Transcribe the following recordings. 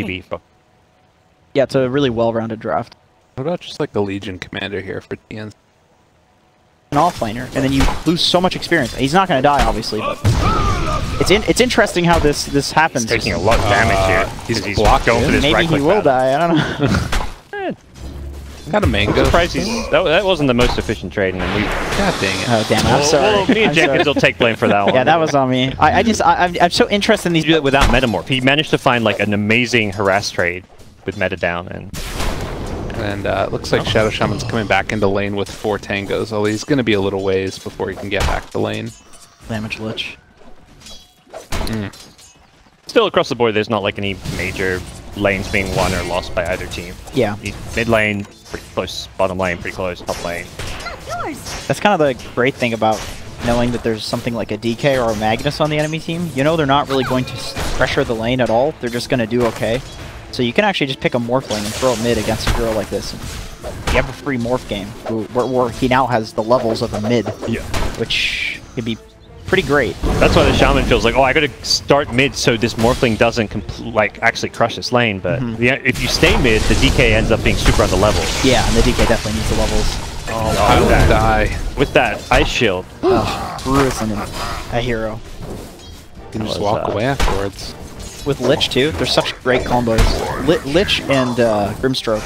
TV. Yeah, it's a really well-rounded draft. What about just like the Legion commander here for TNC? An offlaner, and then you lose so much experience. He's not going to die, obviously, but it's interesting how this happens. He's taking a lot of damage here. He's blocked going for this Maybe he will die. I don't know. Got a mango. Surprised that wasn't the most efficient trade, and then we. God dang it. Oh damn! I'm sorry. Well, me and Jenkins will take blame for that one. Yeah, that was on me. I'm so interested in these. Do it without Metamorph. He managed to find like an amazing harass trade with meta down, and it looks like Shadow Shaman's coming back into lane with 4 tangos. Although he's going to be a little ways before he can get back to lane. Damage Lich. Still across the board, there's not like any major lanes being won or lost by either team. Yeah. Mid lane, pretty close. Bottom lane, pretty close. Top lane. That's kind of the great thing about knowing that there's something like a DK or a Magnus on the enemy team. You know they're not really going to pressure the lane at all. They're just going to do okay. So you can actually just pick a morph lane and throw a mid against a hero like this. You have a free morph game where he now has the levels of a mid, which could be pretty great. That's why the Shaman feels like, oh, I gotta start mid so this morphling doesn't actually crush this lane. But if you stay mid, the DK ends up being super on the level. Yeah, and the DK definitely needs the levels. Oh, I will die. With that ice shield. Ruining a hero. You can just walk away afterwards. With Lich too, they're such great combos. Lich and Grimstroke,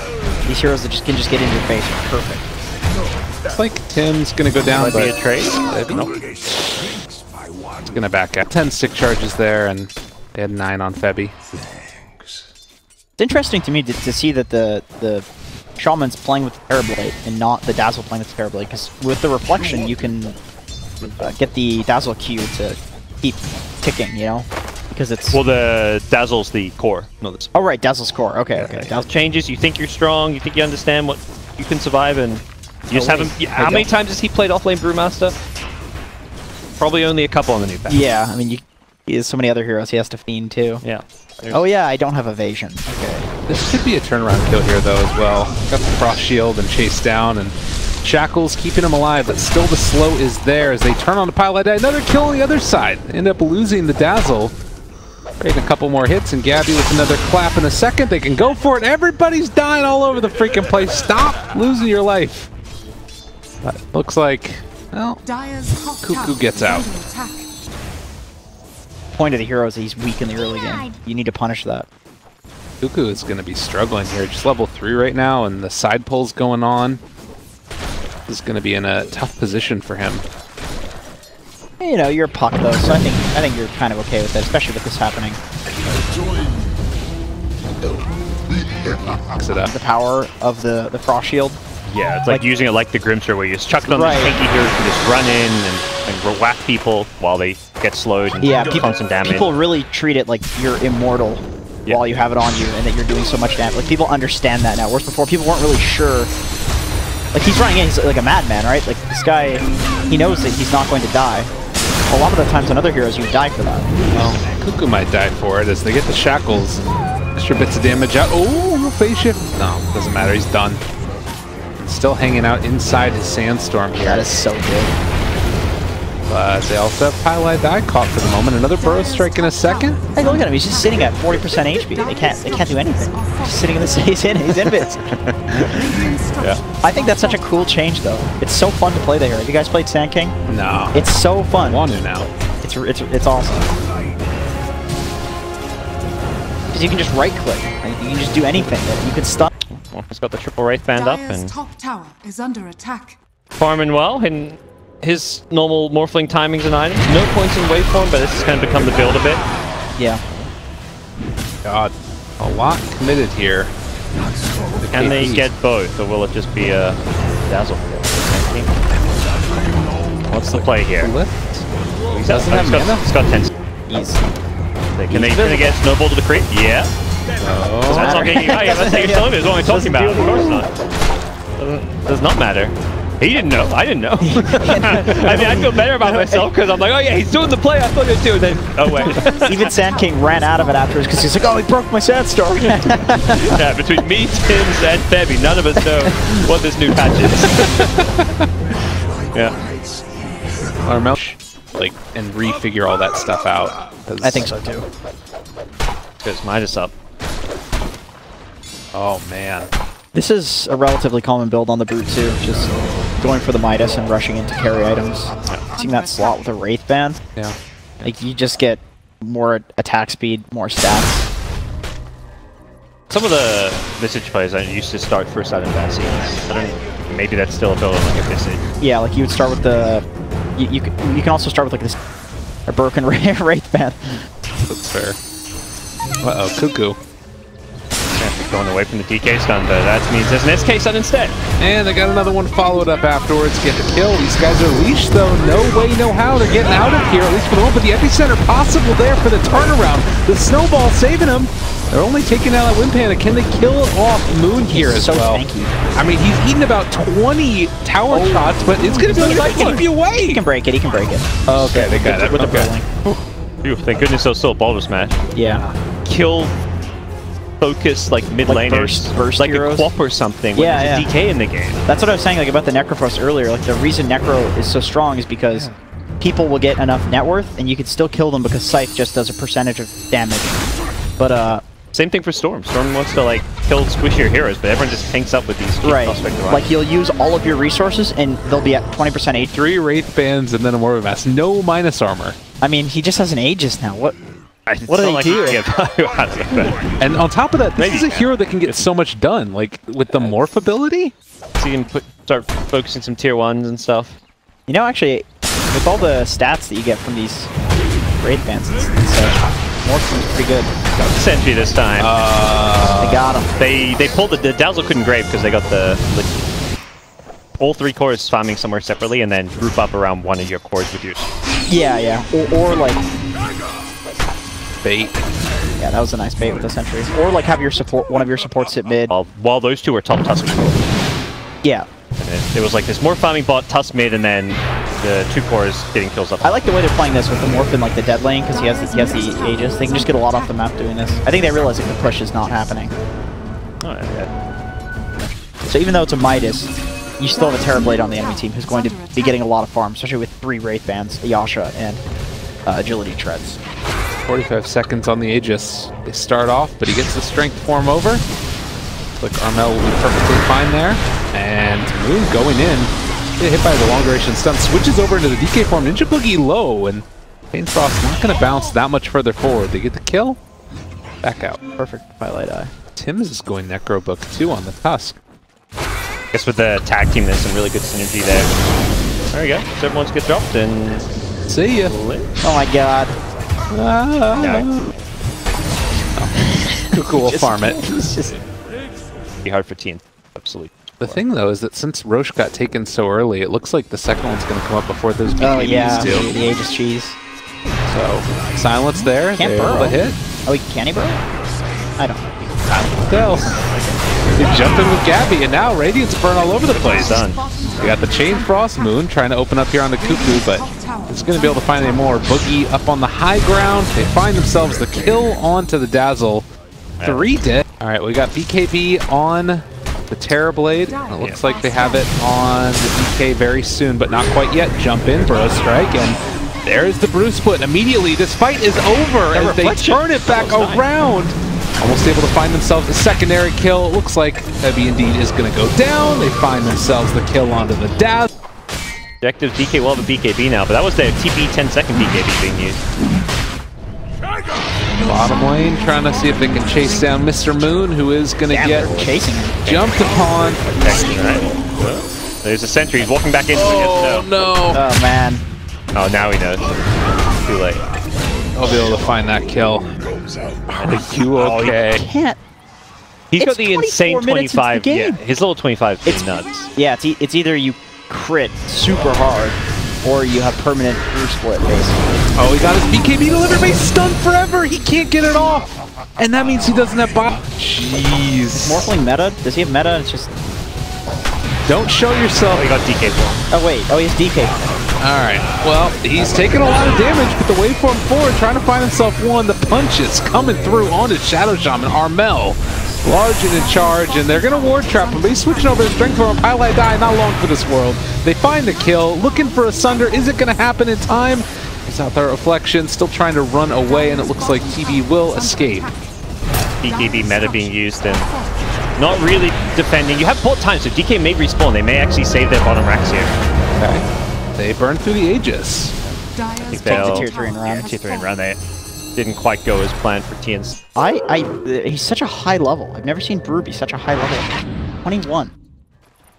these heroes that can just get into your face are perfect. It's like Tim's gonna go down, Might be a trade. Nope. It's gonna back out. 10 stick charges there, and they had 9 on Febby. It's interesting to me to see that the Shaman's playing with the Terrorblade and not the Dazzle playing with the Terrorblade, because with the Reflection you can get the Dazzle Q to keep ticking, you know? Because it's... Well, the Dazzle's the core. No, that's... Oh right, Dazzle's core. Okay, okay. Dazzle changes, you think you're strong, you think you understand what you can survive, and you just have him... How many times has he played offlane Brewmaster? Probably only a couple on the new patch. Yeah, I mean, he has so many other heroes he has to fiend too. Yeah. Oh yeah, I don't have evasion. Okay. This could be a turnaround kill here though as well. Got the Frost Shield and chase down, and Shackle's keeping him alive, but still the slow is there as they turn on the pile. Another kill on the other side. They end up losing the Dazzle. Taking a couple more hits, and Gabby with another clap in a second. They can go for it. Everybody's dying all over the freaking place. Stop losing your life. But looks like, well, Cuckoo gets out. Point of the hero is that he's weak in the early game. You need to punish that. Cuckoo is going to be struggling here. Just level 3 right now, and the side pull's going on. This is going to be in a tough position for him. You know, you're a puck though, so I think you're kind of okay with that, especially with this happening. Mix it up. The power of the Frost Shield. Yeah, it's like using it like the Grimster, where you just chuck it on the tanky heroes and just run in and whack people while they get slowed and constant damage. People really treat it like you're immortal while you have it on you, and that you're doing so much damage. Like, people understand that now, whereas before people weren't really sure. Like, he's running in, he's like a madman, right? Like, this guy, he knows that he's not going to die. A lot of the times on other heroes, you would die for that. Well, Cuckoo might die for it as they get the shackles. Extra bits of damage out. Oh, phase shift. No, doesn't matter. He's done. Still hanging out inside his sandstorm here. That is so good. But they also have Pylai Die caught for the moment. Another Burrow Strike in a second. Hey, look at him. He's just sitting at 40% HP. They can't do anything. Just sitting in the he's invis. Yeah. I think that's such a cool change, though. It's so fun to play the hero. Have you guys played Sand King? No. It's so fun. I want to now. It's awesome. Because you can just right click. Right? You can just do anything. You can stun. Well, he's got the triple Wraith band up and top tower is under attack. Farming well, and his normal morphling timings and items. No points in waveform, but this has kind of become the build a bit. Yeah. God, a lot committed here. Can they get both, or will it just be a Dazzle? What's the play here? He doesn't have mana. He's got 10. Can they get Snowball to the crit? Yeah. Oh. That's not getting. Oh, yeah, that's taking time. Is what I'm talking about. Of course not. Does not matter. He didn't know. I didn't know. I mean, I feel better about myself because I'm like, oh yeah, he's doing the play I thought he'd do. And then, oh wait. Even Sand King ran out of it afterwards because he's like, oh, he broke my sandstorm. Yeah, between me, Tims, and Febby, none of us know what this new patch is. Yeah. Armel, like, and refigure all that stuff out. I think so too. Because Midas up. Oh, man. This is a relatively common build on the Brute too, just going for the Midas and rushing into carry items. Seeing that slot with a Wraith Band, Yeah. like you just get more attack speed, more stats. Some of the Visage players I used to start first out in Bastions. I don't know, maybe that's still a build like a Visage. Yeah, like you would start with the... You can also start with like this... A broken Wraith Band. That's fair. Uh-oh, Cuckoo. Going away from the DK stun, but that means there's an SK stun instead. And they got another one followed up afterwards. Get the kill. These guys are leashed, though. No way, no how. They're getting out of here, at least for the moment. But the epicenter possible there for the turnaround. The snowball saving them. They're only taking out that Wind Panda. Can they kill off Moon here as well? Tanky. I mean, he's eaten about 20 tower shots, but it's going to be like keep you away. He can break it, he can break it. Okay, they got it. With the Okay. bowling. Phew, thank goodness there was still a Boulder Smash. Yeah. Kill focus like mid laners, burst like heroes. a Quap or something. Yeah, when there's a DK in the game. That's what I was saying like about the Necrophos earlier. Like the reason Necro is so strong is because people will get enough net worth and you can still kill them because Scythe just does a percentage of damage. But same thing for Storm. Storm wants to like kill squishier heroes, but everyone just tanks up with these cheap prospect devices. Like you'll use all of your resources and they'll be at 20% HP. 3 Wraith Bands and then a Morbid Mass. No minus armor. I mean, he just has an Aegis now. What It's do not they like do? you get value out of it. And on top of that, this Maybe is a you can. hero that can get so much done. Like, with the Morph ability? So you can start focusing some tier 1s and stuff. You know, actually, with all the stats that you get from these Wraith Bands and such, Morph is pretty good. Got the Sentry this time. They got him. They pulled the Dazzle couldn't grave because they got the all 3 cores farming somewhere separately and then group up around one of your cores with yours. Yeah, yeah. Or like... Bait. Yeah, that was a nice bait with the Sentry. Or like have your support, one of your supports sit mid. While those two were top Tusk. Yeah. It was like this more farming bot, Tusk mid, and then the 2 cores getting kills up. I like the way they're playing this with the Morph in like the dead lane because he has the Aegis. They can just get a lot off the map doing this. I think they realize like the push is not happening. Oh, yeah. So even though it's a Midas, you still have a Terrorblade on the enemy team who's going to be getting a lot of farm, especially with 3 Wraith Bands, a Yasha, and Agility Treads. 45 seconds on the Aegis. They start off, but he gets the strength form over. Like Armel will be perfectly fine there. And Moon going in. Get hit by the long duration stun. Switches over into the DK form. Ninja Boogie low, and Pain Frost not going to bounce that much further forward. They get the kill. Back out. Perfect Twilight Eye. Tim's is going Necro Book too on the Tusk. I guess with the tag team, there's some really good synergy there. There we go. So everyone's get dropped and... See ya. Oh my god. Yeah. Cuckoo will farm it. It's just... Be hard for TNC. Absolutely. The thing though is that since Roche got taken so early, it looks like the second one's going to come up before those BKBs Oh yeah, do. the Aegis cheese. So silence there. Can't They're able burrow. to hit. Oh, can he burrow? I don't know. Tell. They jump in with Gabby, and now Radiant's burn all over the place. Done. We got the Chain Frost Moon trying to open up here on the Cuckoo, but it's going to be able to find any more. Boogie up on the high ground. They find themselves the kill onto the Dazzle. 3 dead. All right, we got BKB on the Terrorblade. It looks like they have it on the DK very soon, but not quite yet. Jump in, Burrow Strike, and there's the Brew Split. Immediately, this fight is over as they turn it back around. Almost able to find themselves a secondary kill. It looks like Heavy Indeed is going to go down. They find themselves the kill onto the Dazzle. Objective DK will have a BKB now, but that was their TP 10-second BKB being used. Bottom lane trying to see if they can chase down Mr. Moon, who is going to get chasing him. jumped upon. There's a sentry. He's walking back into it. Oh, no. Oh man. Oh, now he knows. Too late. I'll be able to find that kill. Are you okay? Can't. He's It's got the insane 24 minutes into the 25. game. Yeah, his little 25 is nuts. Yeah, it's either you crit super hard or you have permanent Brew Split basically. Oh, he got his BKB delivered, but he's stunned forever. He can't get it off. And that means he doesn't have bot. Jeez. Is Morphling meta? Does he have meta? It's just... Don't show yourself. Oh, he got DK for him. Oh wait, oh he has DK. Alright, well, he's taking a lot of damage, but the waveform forward, trying to find himself one. The punches coming through onto Shadow Shaman. Armel, large and in charge, and they're going to ward trap him. He's switching over to Strength Form. Highlight Die, not long for this world. They find the kill, looking for a Sunder. Is it going to happen in time? He's out there, Reflection, still trying to run away, and it looks like TB will escape. BKB meta being used, and Not really defending. You have both times, so DK may respawn. They may actually save their bottom racks here. Okay. They burned through the Aegis. I think Take the tier 3 and run. Tier 3 and run. They didn't quite go as planned for TNC. He's such a high level. I've never seen Brew be such a high level. 21.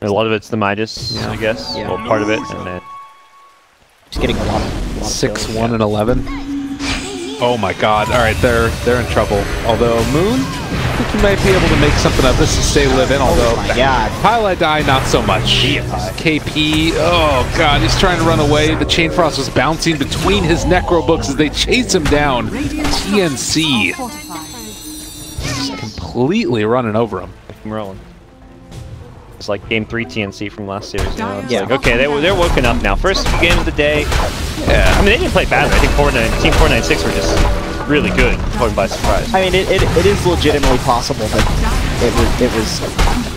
A lot of it's the Midas, I guess. Yeah. Well, part of it, and then He's getting a lot of 6-1 and 11. Oh my god. Alright, they're in trouble. Although Moon, I think he might be able to make something of this to stay live-in, although my god. Pilot Die, not so much. KP, oh god, he's trying to run away. The Chain Frost was bouncing between his Necro books as they chase him down. TNC just completely running over him. I'm rolling. It's like game 3 TNC from last series. You know? It's Yeah. like, okay, they're woken up now. First game of the day. Yeah. I mean, they didn't play badly. I think Team 496 were just really good, caught by surprise. I mean, it is legitimately possible that it was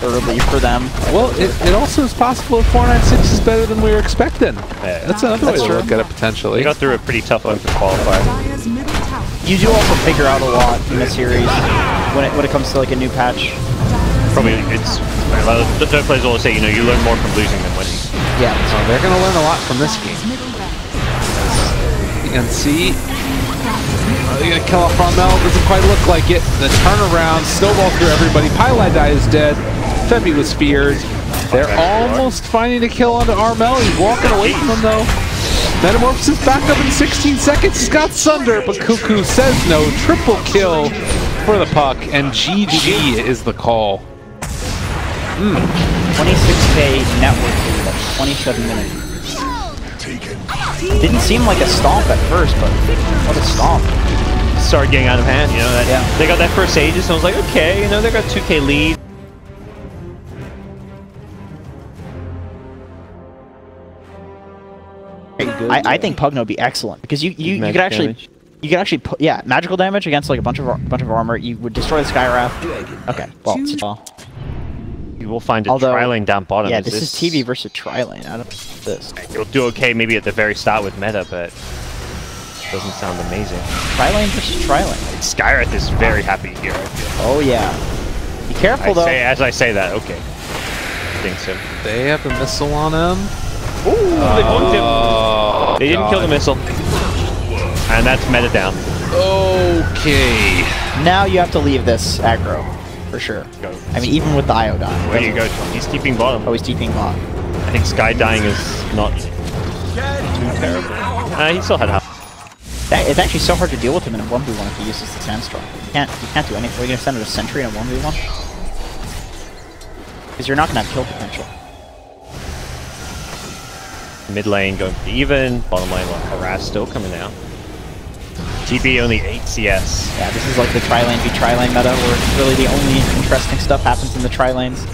early for them. Well, it also is possible if 496 is better than we were expecting. Yeah. That's another way to look at it, They potentially. got through a pretty tough one for qualifier. Dire's middle tower. You do also figure out a lot in the series when it comes to like a new patch. Probably it's the third players always say, you know, you learn more from losing than winning. Yeah. So they're going to learn a lot from this game. Middle barracks. TNC. They're going to kill off Armel. Doesn't quite look like it. The turnaround, snowball through everybody. Pylai Die is dead. Febby was feared. They're almost finding a kill onto Armel. He's walking away from them though. Metamorphosis back up in 16 seconds. He's got Sunder, but Cuckoo says no. Triple kill for the puck, and GG is the call. 26k network lead at 27 minutes. Didn't seem like a stomp at first, but what a stomp. Started getting out of hand, you know. That, Yeah. They got that first Aegis, and I was like, okay, you know, they got 2k lead. I think Pugno would be excellent because you could actually damage. you could actually put magical damage against like a bunch of armor. You would destroy the Skywrath. Okay, well, You will find a Although- tri-lane down bottom. yeah, this is TV versus tri-lane. I don't this You'll do okay maybe at the very start with meta, but doesn't sound amazing. tri-lane versus tri-lane. Skyrath is very happy here, I feel. Oh yeah, be careful though. As I say that, okay. I think so. They have a missile on him. Ooh, they bonked him. Oh, They didn't kill the missile. And that's meta down. Okay. Now you have to leave this aggro for sure. Go. I mean, even with the iodine. Where do you go, Tom? He's keeping bottom. Oh, he's TPing bot. I think Sky dying is not too terrible. He still had half. It's actually so hard to deal with him in a 1v1 if he uses the Sandstorm. You can't do anything. Are you gonna send it a sentry in a 1v1? Because you're not gonna have kill potential. Mid lane going even. Bottom lane, like, harass still coming out. TB only 8 CS. Yeah, this is like the tri-lane v tri-lane meta, where really the only interesting stuff happens in the tri-lanes.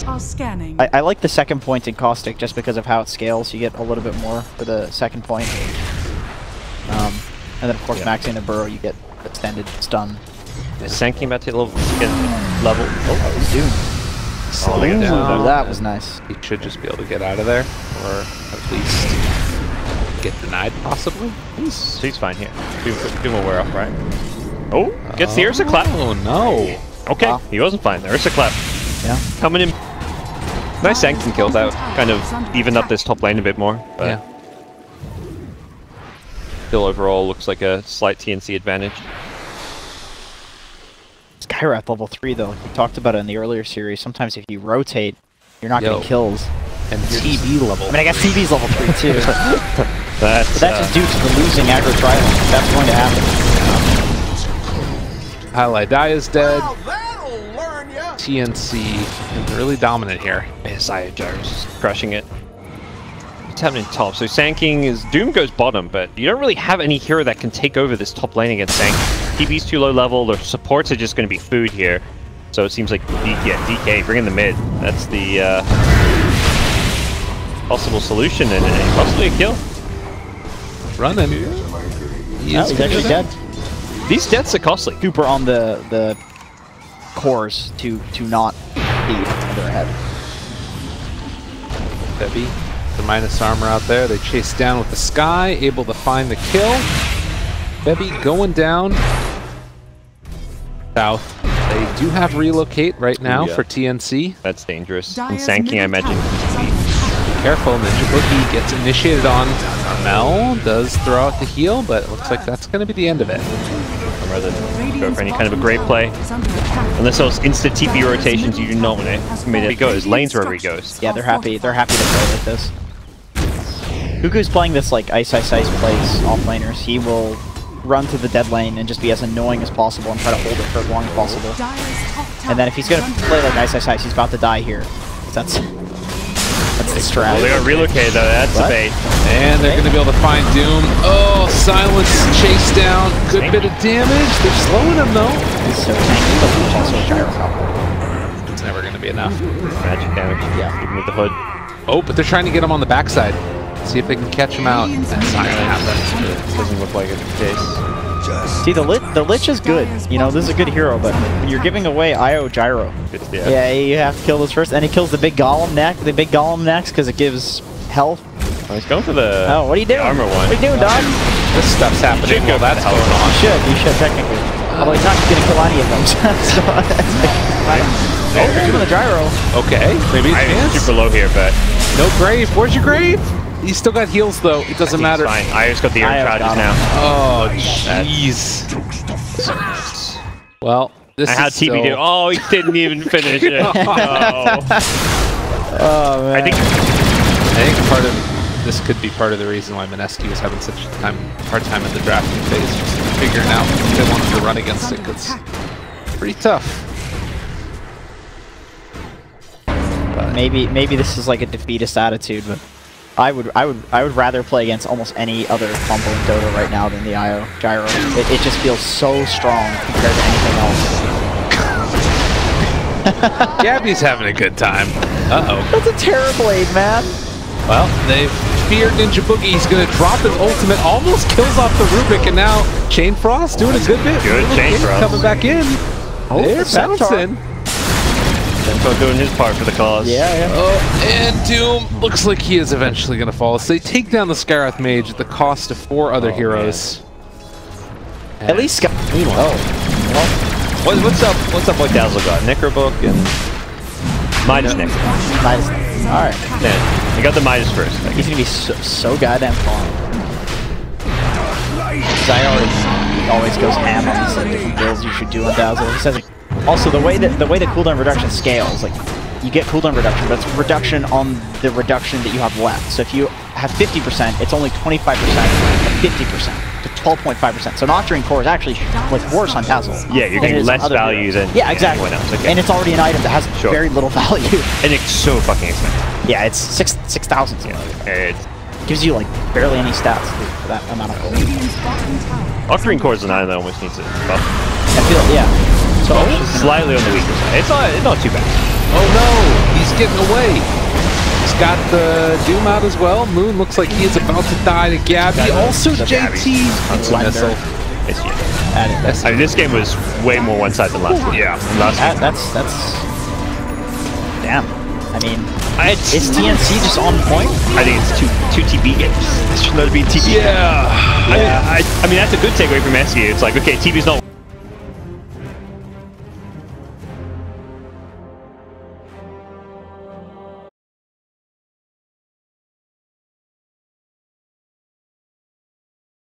Are scanning. I like the second point in Caustic just because of how it scales. You get a little bit more for the second point. And then of course maxing the burrow, you get extended stun. Is Sanking about to get level? Oh, he's doomed. Slowing down. That was nice. He should just be able to get out of there, or at least get denied, possibly. He's fine here. Do more wear off, right? Oh, gets the Ursa clap. Oh no. Okay, Wow. he wasn't fine. The Ursa clap Yeah. coming in. Nice Sanctum kill. That kind of evened up this top lane a bit more. But Yeah. still overall looks like a slight TNC advantage. Skywrath level 3 though. We talked about it in the earlier series. Sometimes if you rotate, you're not getting kills. And TB level. I mean, I guess TB's level 3 too. That's But that's just due to the losing aggro tri-lane. That's going to happen. Highlight Die is dead. TNC is really dominant here. Isaiah Jarvis crushing it. What's happening top? So Sanking is Doom goes bottom, but you don't really have any hero that can take over this top lane against Sank. TB's too low level. The supports are just going to be food here. So it seems like DK bring in the mid. That's the possible solution and possibly a kill. Running. He's actually dead. These deaths are costly. Super on the cores to not be under their head. Bebby, the minus armor out there. They chase down with the Sky, able to find the kill. Bebby going down. South. They do have relocate right now yeah. for TNC. That's dangerous. And Dire's Sanking, I middle imagine. tower is under attack. Careful, Ninja Boogie gets initiated on. Mel does throw out the heal, but it looks like that's going to be the end of it. I'd rather go for any kind of a great play. Is under attack. Unless those instant TP rotations, you do not want it. I mean, if he goes, lanes wherever he goes. Yeah, they're happy. They're happy to play like this. Hugu's playing this like ice plays off laners. He will run to the dead lane and just be as annoying as possible and try to hold it for as long as possible. Dire's top tower And then if he's gonna is under play like attack. ice, he's about to die here. That's the strat. Well, they got relocated though, that's What? the bait. And they're going to be able to find Doom. Oh, Silence chase down. Good bit of damage. They're slowing him though. He's so tanky, but he's also a gyro cop. It's never going to be enough. Magic damage. Yeah. Even with the hood. Oh, but they're trying to get him on the backside. See if they can catch him out. That's not going to happen. It doesn't look like it's the case. See, the Lich is good. You know, this is a good hero, but when you're giving away IO gyro, It's, yeah, you have to kill this first, and he kills the big golem next, because it gives health. Oh, he's going for the, Oh, what are you doing? armor one. What are you doing, dog? This stuff's happening Should while go that's for the going health. on. You should technically. Although he's not going to kill any of them. So oh, he's doing the gyro. Okay, maybe a I'm chance. super low here, but No grave. Where's your grave? He's still got heals though. It doesn't matter. fine. Io's got the air Io's charges got him. now. Oh, jeez. Well, this And how is TB still... did. Oh, he didn't even finish it. Oh. Oh, man. I think part of this could be part of the reason why Mineski was having such a hard time in the drafting phase, just figuring out if they wanted to run against it. It's pretty tough. Maybe this is like a defeatist attitude, but I would rather play against almost any other combo in Dota right now than the IO gyro. It just feels so strong compared to anything else. Gabby's having a good time. Uh-oh. That's a Terrorblade, man. Well, they feared Ninja Boogie. He's going to drop his ultimate, almost kills off the Rubik, and now Chain Frost doing a good bit. Good Chain Frost. Coming back in. Oh, They're the Centaur. bouncing. Denko doing his part for the cause. Yeah. Oh, and Doom looks like he is eventually going to fall. So they take down the Skyrath Mage at the cost of 4 other heroes. At least Scott. Oh. What's up like Dazzle got? Knickerbook and Midas next. Nice. Alright. Yeah, he got the Midas first. He's gonna be so goddamn fun. Zyar always goes ham on these like, different builds you should do on Dazzle. He says like, also the way that cooldown reduction scales, like you get cooldown reduction, but it's reduction on the reduction that you have left. So if you have 50%, it's only 25% of 50% to 12.5%. So Nocturne Core is actually like worse on Dazzle. Yeah, you're than it getting is on less other value heroes. than yeah, exactly. anyone else. Okay. And it's already an item that has Sure. very little value. And it's so fucking expensive. Yeah, it's 6,000. It Gives you like barely any stats for that amount of gold. Radiant's bottom tower. Octarine Core is an item that almost needs a buff. I feel So slightly on the weaker side. It's not too bad. Oh no, he's getting away. He's got the Doom out as well. Moon looks like he is about to die to Gabby. Also JT. That's Slender. missile. It's I mean, this game was way more one-sided than last one. Yeah. Last game. That's damn. I mean, is TNC just on point? I think it's two TB games. It should not be TB. Yeah. I mean, that's a good takeaway from Mineski. It's like, okay, TB's not